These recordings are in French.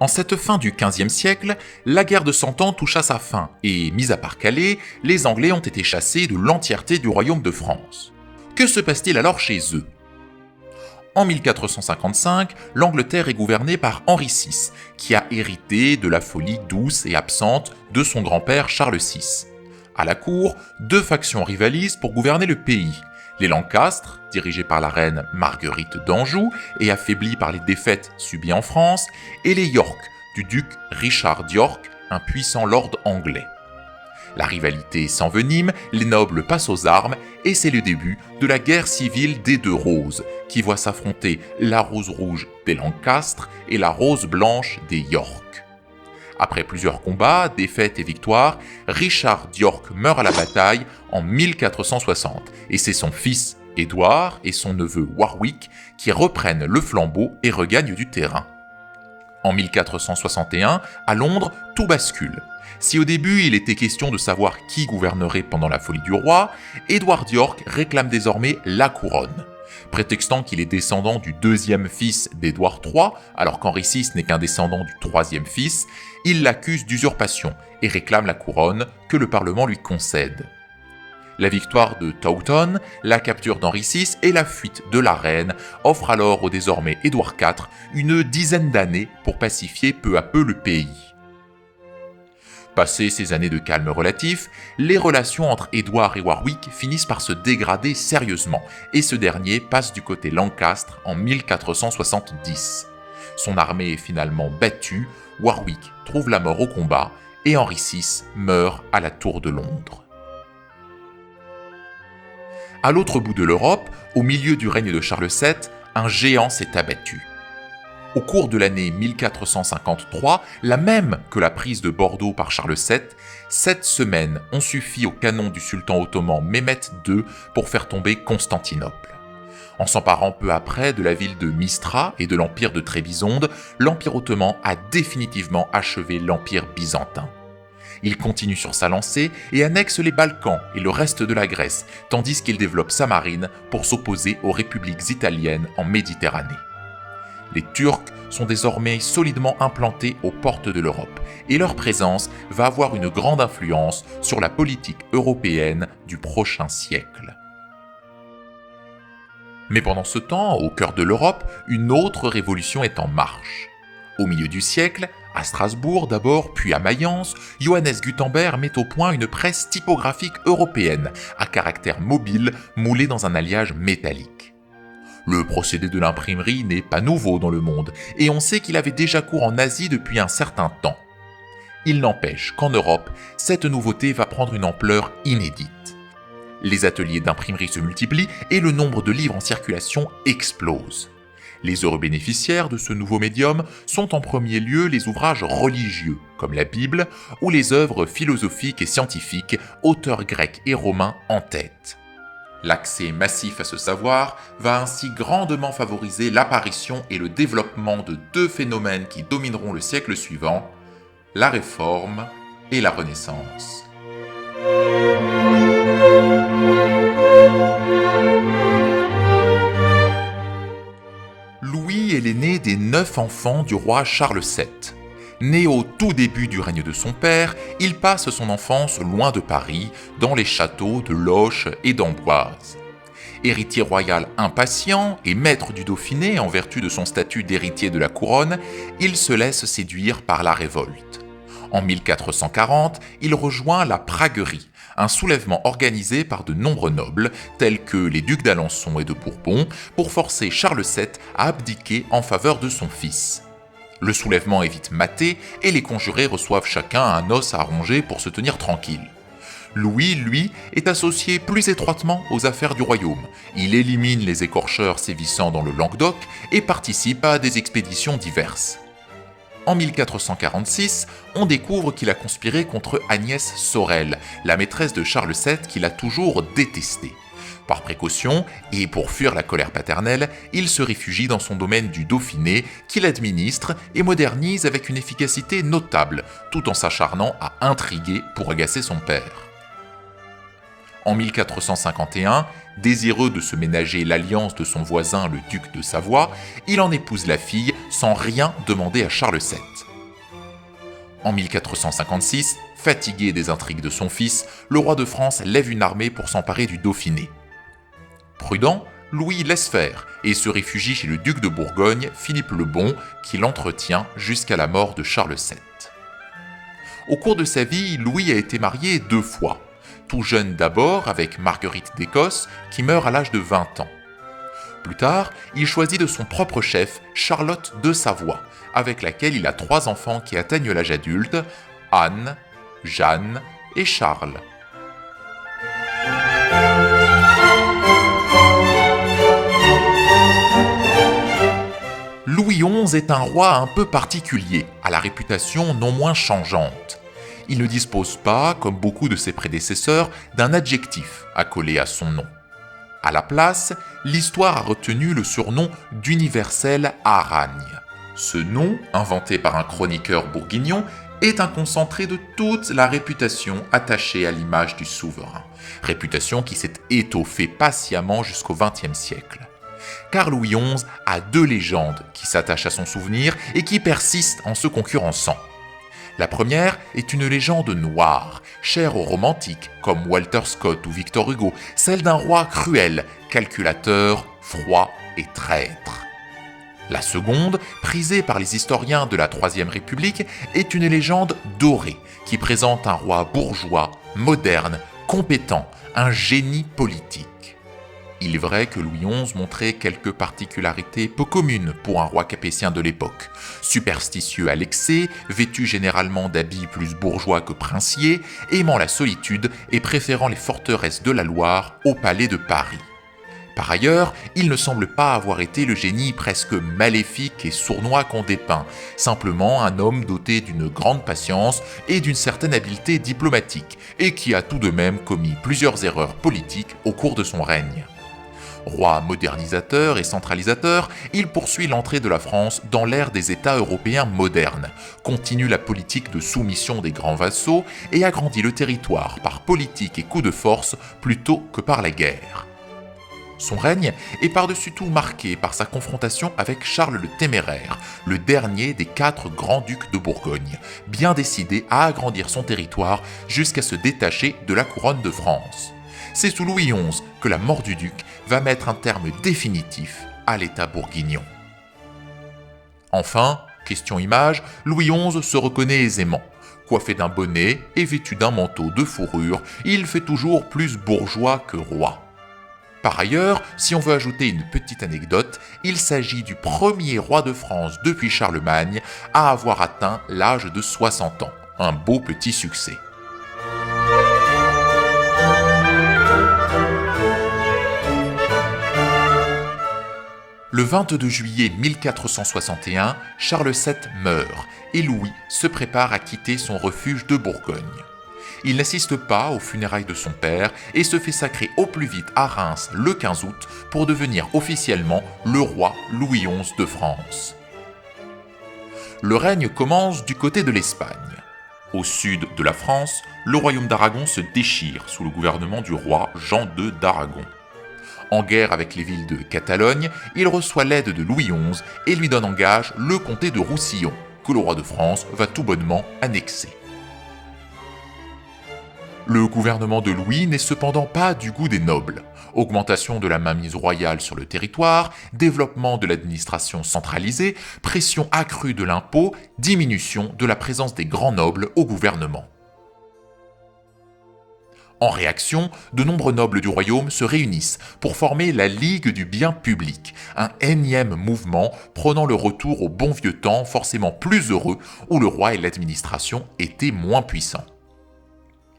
En cette fin du XVe siècle, la guerre de Cent Ans touche à sa fin et, mis à part Calais, les Anglais ont été chassés de l'entièreté du royaume de France. Que se passe-t-il alors chez eux ? En 1455, l'Angleterre est gouvernée par Henri VI, qui a hérité de la folie douce et absente de son grand-père Charles VI. À la cour, deux factions rivalisent pour gouverner le pays. Les Lancastre, dirigés par la reine Marguerite d'Anjou et affaiblis par les défaites subies en France, et les York, du duc Richard d'York, un puissant lord anglais. La rivalité s'envenime, les nobles passent aux armes, et c'est le début de la guerre civile des deux roses, qui voit s'affronter la rose rouge des Lancastre et la rose blanche des York. Après plusieurs combats, défaites et victoires, Richard d'York meurt à la bataille en 1460, et c'est son fils Édouard et son neveu Warwick qui reprennent le flambeau et regagnent du terrain. En 1461, à Londres, tout bascule. Si au début il était question de savoir qui gouvernerait pendant la folie du roi, Édouard d'York réclame désormais la couronne. Prétextant qu'il est descendant du deuxième fils d'Édouard III, alors qu'Henri VI n'est qu'un descendant du troisième fils, il l'accuse d'usurpation et réclame la couronne que le Parlement lui concède. La victoire de Taunton, la capture d'Henri VI et la fuite de la reine offrent alors au désormais Édouard IV une dizaine d'années pour pacifier peu à peu le pays. Passées ces années de calme relatif, les relations entre Édouard et Warwick finissent par se dégrader sérieusement, et ce dernier passe du côté Lancastre en 1470. Son armée est finalement battue, Warwick trouve la mort au combat, et Henri VI meurt à la Tour de Londres. À l'autre bout de l'Europe, au milieu du règne de Charles VII, un géant s'est abattu. Au cours de l'année 1453, la même que la prise de Bordeaux par Charles VII, 7 semaines ont suffi au canon du sultan ottoman Mehmet II pour faire tomber Constantinople. En s'emparant peu après de la ville de Mistra et de l'empire de Trébizonde, l'empire ottoman a définitivement achevé l'empire byzantin. Il continue sur sa lancée et annexe les Balkans et le reste de la Grèce, tandis qu'il développe sa marine pour s'opposer aux républiques italiennes en Méditerranée. Les Turcs sont désormais solidement implantés aux portes de l'Europe et leur présence va avoir une grande influence sur la politique européenne du prochain siècle. Mais pendant ce temps, au cœur de l'Europe, une autre révolution est en marche. Au milieu du siècle, à Strasbourg d'abord, puis à Mayence, Johannes Gutenberg met au point une presse typographique européenne, à caractère mobile, moulée dans un alliage métallique. Le procédé de l'imprimerie n'est pas nouveau dans le monde, et on sait qu'il avait déjà cours en Asie depuis un certain temps. Il n'empêche qu'en Europe, cette nouveauté va prendre une ampleur inédite. Les ateliers d'imprimerie se multiplient et le nombre de livres en circulation explose. Les heureux bénéficiaires de ce nouveau médium sont en premier lieu les ouvrages religieux, comme la Bible, ou les œuvres philosophiques et scientifiques, auteurs grecs et romains en tête. L'accès massif à ce savoir va ainsi grandement favoriser l'apparition et le développement de deux phénomènes qui domineront le siècle suivant, la Réforme et la Renaissance. Louis est l'aîné des 9 enfants du roi Charles VII. Né au tout début du règne de son père, il passe son enfance loin de Paris, dans les châteaux de Loches et d'Amboise. Héritier royal impatient et maître du Dauphiné en vertu de son statut d'héritier de la couronne, il se laisse séduire par la révolte. En 1440, il rejoint la Praguerie, un soulèvement organisé par de nombreux nobles, tels que les ducs d'Alençon et de Bourbon, pour forcer Charles VII à abdiquer en faveur de son fils. Le soulèvement est vite maté et les conjurés reçoivent chacun un os à ronger pour se tenir tranquille. Louis, lui, est associé plus étroitement aux affaires du royaume. Il élimine les écorcheurs sévissant dans le Languedoc et participe à des expéditions diverses. En 1446, on découvre qu'il a conspiré contre Agnès Sorel, la maîtresse de Charles VII qu'il a toujours détestée. Par précaution, et pour fuir la colère paternelle, il se réfugie dans son domaine du Dauphiné, qu'il administre et modernise avec une efficacité notable, tout en s'acharnant à intriguer pour agacer son père. En 1451, désireux de se ménager l'alliance de son voisin le duc de Savoie, il en épouse la fille sans rien demander à Charles VII. En 1456, fatigué des intrigues de son fils, le roi de France lève une armée pour s'emparer du Dauphiné. Prudent, Louis laisse faire et se réfugie chez le duc de Bourgogne, Philippe le Bon, qui l'entretient jusqu'à la mort de Charles VII. Au cours de sa vie, Louis a été marié 2 fois. Tout jeune d'abord avec Marguerite d'Écosse, qui meurt à l'âge de 20 ans. Plus tard, il choisit de son propre chef Charlotte de Savoie, avec laquelle il a 3 enfants qui atteignent l'âge adulte, Anne, Jeanne et Charles. Louis XI est un roi un peu particulier, à la réputation non moins changeante. Il ne dispose pas, comme beaucoup de ses prédécesseurs, d'un adjectif accolé à son nom. À la place, l'histoire a retenu le surnom d'universel Aragne. Ce nom, inventé par un chroniqueur bourguignon, est un concentré de toute la réputation attachée à l'image du souverain, réputation qui s'est étoffée patiemment jusqu'au XXe siècle. Car Louis XI a 2 légendes qui s'attachent à son souvenir et qui persistent en se concurrençant. La première est une légende noire, chère aux romantiques comme Walter Scott ou Victor Hugo, celle d'un roi cruel, calculateur, froid et traître. La seconde, prisée par les historiens de la Troisième République, est une légende dorée qui présente un roi bourgeois, moderne, compétent, un génie politique. Il est vrai que Louis XI montrait quelques particularités peu communes pour un roi capétien de l'époque. Superstitieux à l'excès, vêtu généralement d'habits plus bourgeois que princiers, aimant la solitude et préférant les forteresses de la Loire au palais de Paris. Par ailleurs, il ne semble pas avoir été le génie presque maléfique et sournois qu'on dépeint, simplement un homme doté d'une grande patience et d'une certaine habileté diplomatique, et qui a tout de même commis plusieurs erreurs politiques au cours de son règne. Roi modernisateur et centralisateur, il poursuit l'entrée de la France dans l'ère des États européens modernes, continue la politique de soumission des grands vassaux et agrandit le territoire par politique et coup de force plutôt que par la guerre. Son règne est par-dessus tout marqué par sa confrontation avec Charles le Téméraire, le dernier des 4 grands ducs de Bourgogne, bien décidé à agrandir son territoire jusqu'à se détacher de la couronne de France. C'est sous Louis XI que la mort du duc va mettre un terme définitif à l'État bourguignon. Enfin, question image, Louis XI se reconnaît aisément. Coiffé d'un bonnet et vêtu d'un manteau de fourrure, il fait toujours plus bourgeois que roi. Par ailleurs, si on veut ajouter une petite anecdote, il s'agit du premier roi de France depuis Charlemagne à avoir atteint l'âge de 60 ans. Un beau petit succès. Le 22 juillet 1461, Charles VII meurt et Louis se prépare à quitter son refuge de Bourgogne. Il n'assiste pas aux funérailles de son père et se fait sacrer au plus vite à Reims le 15 août pour devenir officiellement le roi Louis XI de France. Le règne commence du côté de l'Espagne. Au sud de la France, le royaume d'Aragon se déchire sous le gouvernement du roi Jean II d'Aragon. En guerre avec les villes de Catalogne, il reçoit l'aide de Louis XI et lui donne en gage le comté de Roussillon, que le roi de France va tout bonnement annexer. Le gouvernement de Louis n'est cependant pas du goût des nobles. Augmentation de la mainmise royale sur le territoire, développement de l'administration centralisée, pression accrue de l'impôt, diminution de la présence des grands nobles au gouvernement. En réaction, de nombreux nobles du royaume se réunissent pour former la Ligue du bien public, un énième mouvement prônant le retour au bon vieux temps forcément plus heureux où le roi et l'administration étaient moins puissants.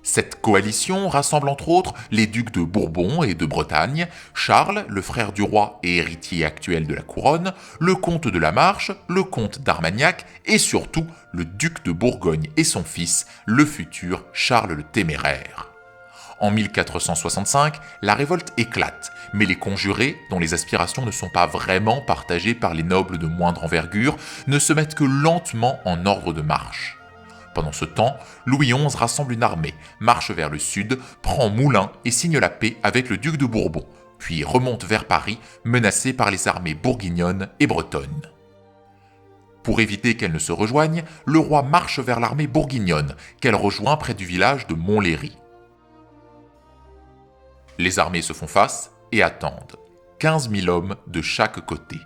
Cette coalition rassemble entre autres les ducs de Bourbon et de Bretagne, Charles, le frère du roi et héritier actuel de la couronne, le comte de la Marche, le comte d'Armagnac et surtout le duc de Bourgogne et son fils, le futur Charles le Téméraire. En 1465, la révolte éclate, mais les conjurés, dont les aspirations ne sont pas vraiment partagées par les nobles de moindre envergure, ne se mettent que lentement en ordre de marche. Pendant ce temps, Louis XI rassemble une armée, marche vers le sud, prend Moulins et signe la paix avec le duc de Bourbon, puis remonte vers Paris, menacé par les armées bourguignonnes et bretonnes. Pour éviter qu'elles ne se rejoignent, le roi marche vers l'armée bourguignonne, qu'elle rejoint près du village de Montlhéry. Les armées se font face et attendent. 15 000 hommes de chaque côté.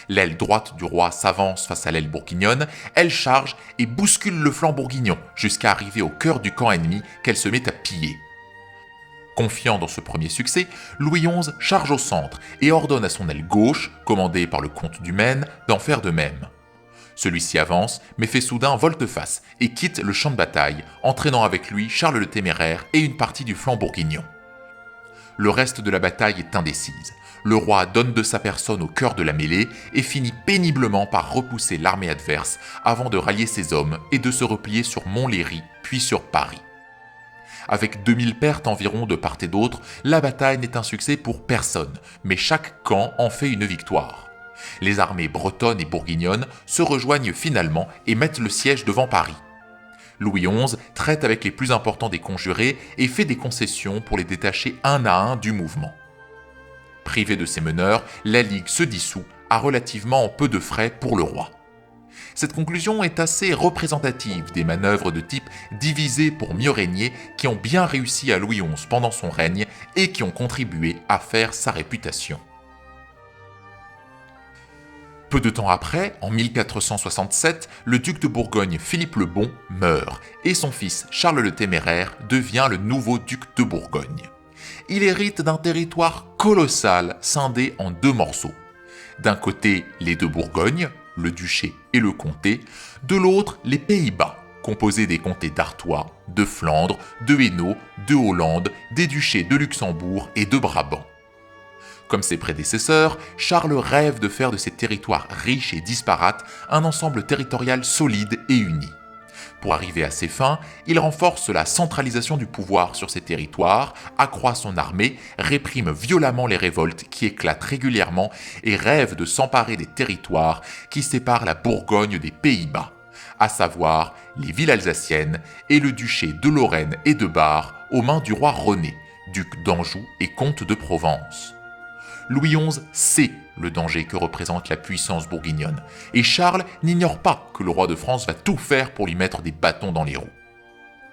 L'aile droite du roi s'avance face à l'aile bourguignonne, elle charge et bouscule le flanc bourguignon jusqu'à arriver au cœur du camp ennemi qu'elle se met à piller. Confiant dans ce premier succès, Louis XI charge au centre et ordonne à son aile gauche, commandée par le comte du Maine, d'en faire de même. Celui-ci avance, mais fait soudain volte-face et quitte le champ de bataille, entraînant avec lui Charles le Téméraire et une partie du flanc bourguignon. Le reste de la bataille est indécise. Le roi donne de sa personne au cœur de la mêlée et finit péniblement par repousser l'armée adverse avant de rallier ses hommes et de se replier sur Montlhéry puis sur Paris. Avec 2000 pertes environ de part et d'autre, la bataille n'est un succès pour personne, mais chaque camp en fait une victoire. Les armées bretonnes et bourguignonnes se rejoignent finalement et mettent le siège devant Paris. Louis XI traite avec les plus importants des conjurés et fait des concessions pour les détacher un à un du mouvement. Privé de ses meneurs, la Ligue se dissout à relativement peu de frais pour le roi. Cette conclusion est assez représentative des manœuvres de type diviser pour mieux régner qui ont bien réussi à Louis XI pendant son règne et qui ont contribué à faire sa réputation. Peu de temps après, en 1467, le duc de Bourgogne Philippe le Bon meurt et son fils Charles le Téméraire devient le nouveau duc de Bourgogne. Il hérite d'un territoire colossal scindé en deux morceaux. D'un côté, les deux Bourgognes, le duché et le comté, de l'autre, les Pays-Bas, composés des comtés d'Artois, de Flandre, de Hainaut, de Hollande, des duchés de Luxembourg et de Brabant. Comme ses prédécesseurs, Charles rêve de faire de ces territoires riches et disparates un ensemble territorial solide et uni. Pour arriver à ses fins, il renforce la centralisation du pouvoir sur ces territoires, accroît son armée, réprime violemment les révoltes qui éclatent régulièrement et rêve de s'emparer des territoires qui séparent la Bourgogne des Pays-Bas, à savoir les villes alsaciennes et le duché de Lorraine et de Bar aux mains du roi René, duc d'Anjou et comte de Provence. Louis XI sait le danger que représente la puissance bourguignonne, et Charles n'ignore pas que le roi de France va tout faire pour lui mettre des bâtons dans les roues.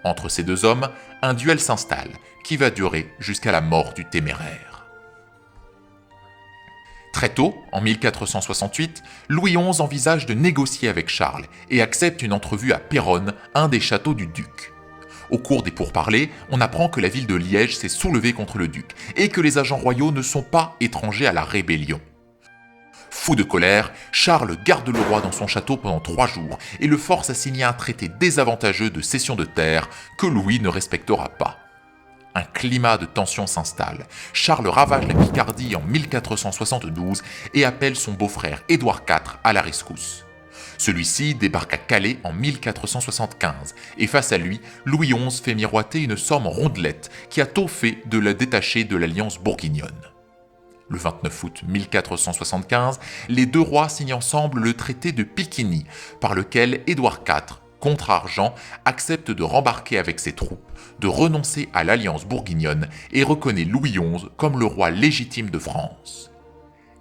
Entre ces deux hommes, un duel s'installe, qui va durer jusqu'à la mort du Téméraire. Très tôt, en 1468, Louis XI envisage de négocier avec Charles et accepte une entrevue à Péronne, un des châteaux du duc. Au cours des pourparlers, on apprend que la ville de Liège s'est soulevée contre le duc et que les agents royaux ne sont pas étrangers à la rébellion. Fou de colère, Charles garde le roi dans son château pendant 3 jours et le force à signer un traité désavantageux de cession de terre que Louis ne respectera pas. Un climat de tension s'installe. Charles ravage la Picardie en 1472 et appelle son beau-frère Édouard IV à la rescousse. Celui-ci débarque à Calais en 1475 et face à lui, Louis XI fait miroiter une somme rondelette qui a tôt fait de la détacher de l'alliance bourguignonne. Le 29 août 1475, les deux rois signent ensemble le traité de Piquigny, par lequel Édouard IV, contre argent, accepte de rembarquer avec ses troupes, de renoncer à l'alliance bourguignonne et reconnaît Louis XI comme le roi légitime de France.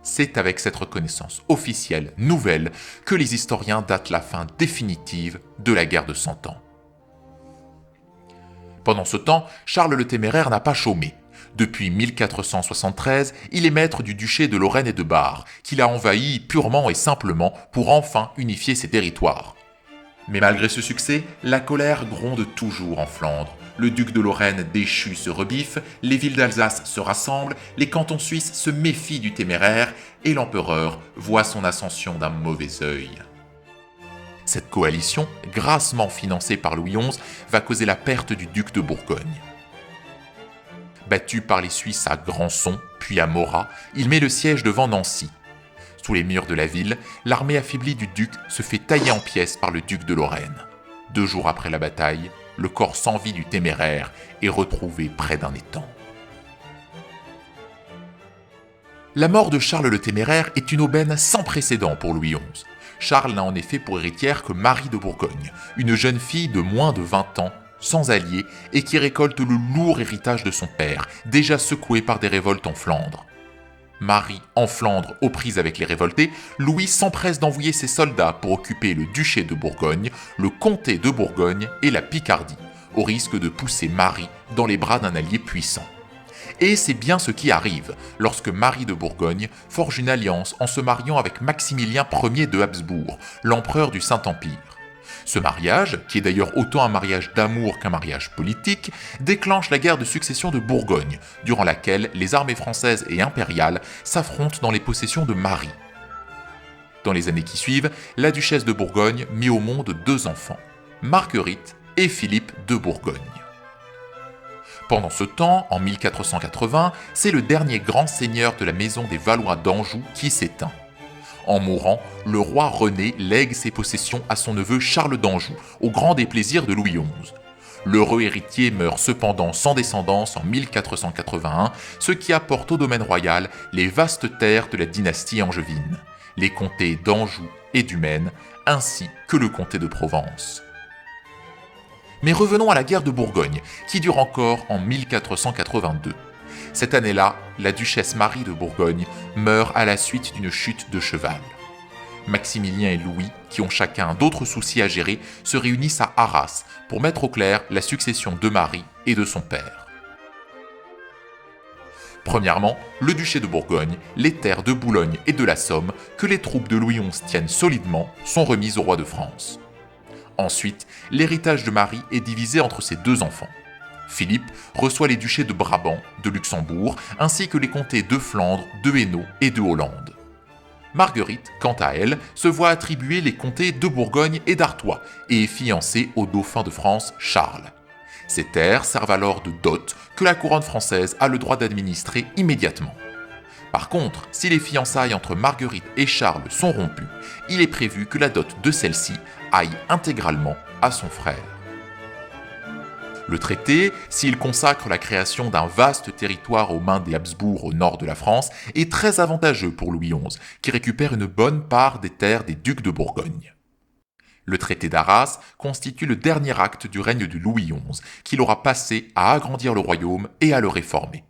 C'est avec cette reconnaissance officielle nouvelle que les historiens datent la fin définitive de la guerre de 100 ans. Pendant ce temps, Charles le Téméraire n'a pas chômé. Depuis 1473, il est maître du duché de Lorraine et de Bar, qu'il a envahi purement et simplement pour enfin unifier ses territoires. Mais malgré ce succès, la colère gronde toujours en Flandre. Le duc de Lorraine déchu se rebiffe, les villes d'Alsace se rassemblent, les cantons suisses se méfient du Téméraire et l'empereur voit son ascension d'un mauvais œil. Cette coalition, grassement financée par Louis XI, va causer la perte du duc de Bourgogne. Battu par les Suisses à Grandson, puis à Morat, il met le siège devant Nancy. Sous les murs de la ville, l'armée affaiblie du duc se fait tailler en pièces par le duc de Lorraine. 2 jours après la bataille, le corps sans vie du Téméraire est retrouvé près d'un étang. La mort de Charles le Téméraire est une aubaine sans précédent pour Louis XI. Charles n'a en effet pour héritière que Marie de Bourgogne, une jeune fille de moins de 20 ans, sans alliés, et qui récolte le lourd héritage de son père, déjà secoué par des révoltes en Flandre. Marie en Flandre aux prises avec les révoltés, Louis s'empresse d'envoyer ses soldats pour occuper le duché de Bourgogne, le comté de Bourgogne et la Picardie, au risque de pousser Marie dans les bras d'un allié puissant. Et c'est bien ce qui arrive lorsque Marie de Bourgogne forge une alliance en se mariant avec Maximilien Ier de Habsbourg, l'empereur du Saint-Empire. Ce mariage, qui est d'ailleurs autant un mariage d'amour qu'un mariage politique, déclenche la guerre de succession de Bourgogne, durant laquelle les armées françaises et impériales s'affrontent dans les possessions de Marie. Dans les années qui suivent, la duchesse de Bourgogne mit au monde 2 enfants, Marguerite et Philippe de Bourgogne. Pendant ce temps, en 1480, c'est le dernier grand seigneur de la maison des Valois d'Anjou qui s'éteint. En mourant, le roi René lègue ses possessions à son neveu Charles d'Anjou, au grand déplaisir de Louis XI. L'heureux héritier meurt cependant sans descendance en 1481, ce qui apporte au domaine royal les vastes terres de la dynastie angevine, les comtés d'Anjou et du Maine, ainsi que le comté de Provence. Mais revenons à la guerre de Bourgogne, qui dure encore en 1482. Cette année-là, la duchesse Marie de Bourgogne meurt à la suite d'une chute de cheval. Maximilien et Louis, qui ont chacun d'autres soucis à gérer, se réunissent à Arras pour mettre au clair la succession de Marie et de son père. Premièrement, le duché de Bourgogne, les terres de Boulogne et de la Somme, que les troupes de Louis XI tiennent solidement, sont remises au roi de France. Ensuite, l'héritage de Marie est divisé entre ses 2 enfants. Philippe reçoit les duchés de Brabant, de Luxembourg, ainsi que les comtés de Flandre, de Hainaut et de Hollande. Marguerite, quant à elle, se voit attribuer les comtés de Bourgogne et d'Artois et est fiancée au dauphin de France Charles. Ces terres servent alors de dot que la couronne française a le droit d'administrer immédiatement. Par contre, si les fiançailles entre Marguerite et Charles sont rompues, il est prévu que la dot de celle-ci aille intégralement à son frère. Le traité, s'il consacre la création d'un vaste territoire aux mains des Habsbourg au nord de la France, est très avantageux pour Louis XI, qui récupère une bonne part des terres des ducs de Bourgogne. Le traité d'Arras constitue le dernier acte du règne de Louis XI, qu'il aura passé à agrandir le royaume et à le réformer.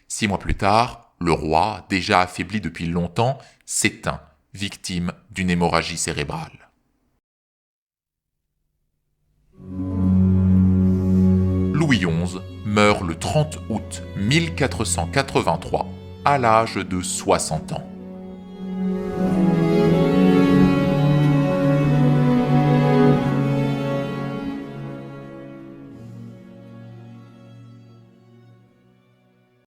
6 mois plus tard, le roi, déjà affaibli depuis longtemps, s'éteint, victime d'une hémorragie cérébrale. Louis XI meurt le 30 août 1483 à l'âge de 60 ans.